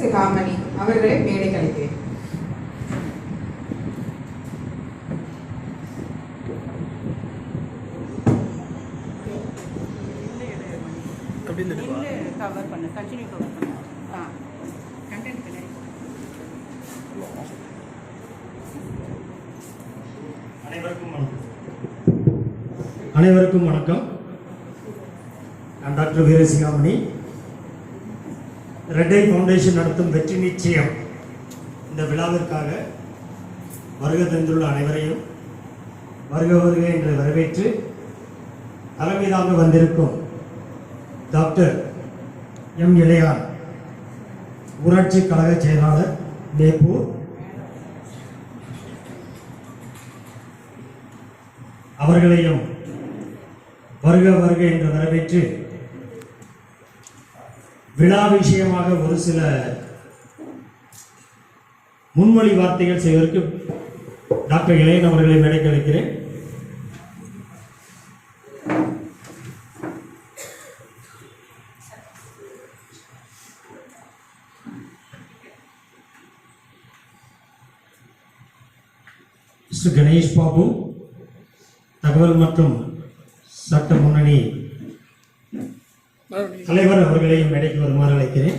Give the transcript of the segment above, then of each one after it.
சிகாமணி அவர்களை மேடைக்கு அழைக்கிறேன். கவர் பண்ணு, கண்டினியூ கவர் பண்ணு. கண்டென்ட் பின்னாடி. அனைவருக்கும் வணக்கம். நான் டாக்டர் வீரசிகாமணி. ரெட் ஐ ஃபவுண்டேஷன் நடத்தும் வெற்றி நிச்சயம் இந்த விழாவிற்காக வருகை தந்துள்ள அனைவரையும் வருக வருக என்று வரவேற்று தலைமை தாங்க வந்திருக்கும் டாக்டர் எம் இளையார், ஊராட்சி கழக செயலாளர் மேப்பூர், அவர்களையும் வருக வருக என்று வரவேற்று விழா விஷயமாக ஒரு சில முன்மொழி வார்த்தைகள் செய்வதற்கு டாக்டர் இளையன் அவர்களை மேடைக்கு அழைக்கிறேன். மிஸ்டர் கணேஷ் பாபு, தகவல் மற்றும் சட்ட முன்னணி தலைவர் அவர்களையும் மேடைக்கு வருமாறு அழைக்கிறேன்.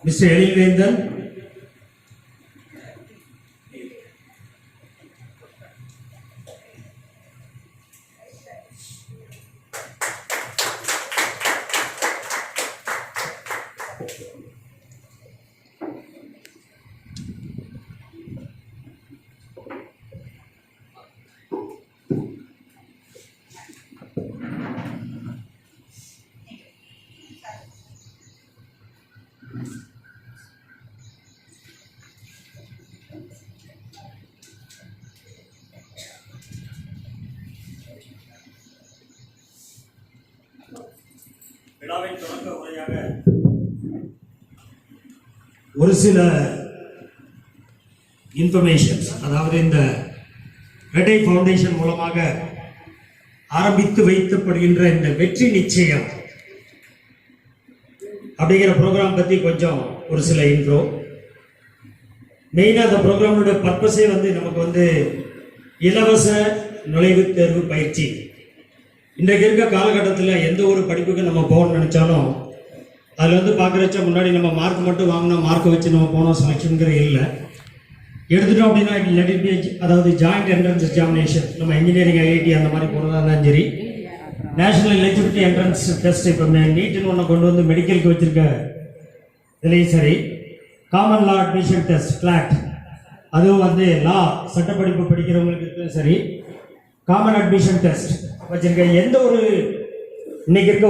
மிஸ்டர் எழில்வேந்தன், விழாவின் தொடக்க உரையாக ஒரு சில இன்ஃபர்மேஷன்ஸ், அதாவது இந்த ரெட் ஐ ஃபவுண்டேஷன் மூலமாக ஆரம்பித்து வைக்கப்படுகின்ற இந்த வெற்றி நிச்சயம் அப்படிங்கிற ப்ரோக்ராம் பற்றி கொஞ்சம் ஒரு சில இன்ட்ரோ. மெயினாக அந்த ப்ரோக்ராமோட பர்பஸே நமக்கு இலவச நுழைவுத் தேர்வு பயிற்சி. இன்றைக்கு இருக்க காலகட்டத்தில் எந்த ஒரு படிப்புக்கு நம்ம போகணும்னு நினச்சாலும் அதில் பார்க்குறச்ச முன்னாடி நம்ம மார்க் மட்டும் வாங்கினோம், மார்க்கை வச்சு நம்ம போனோம் செலெக்ஷனுங்கிற இல்லை. எடுத்துட்டோம் அப்படின்னா லெட் இட், அதாவது ஜாயிண்ட் என்ட்ரன்ஸ் எக்ஸாமினேஷன், நம்ம இன்ஜினியரிங் ஐஐடி அந்த மாதிரி போகிறதா இருந்தாலும் சரி, நேஷனல் எலிஜிபிலிட்டி என்ட்ரன்ஸ் டெஸ்ட், இப்போ நீட்டுன்னு ஒன்று கொண்டு வந்து மெடிக்கலுக்கு வச்சுருக்க இதுலேயும் சரி, common law admission test CLAT, அதுவும் லா சட்டப்படிப்பு படிக்கிறவங்களுக்கு சரி, காமன் அட்மிஷன் டெஸ்ட் வச்சுருக்க எந்த ஒரு இன்னைக்கு இருக்க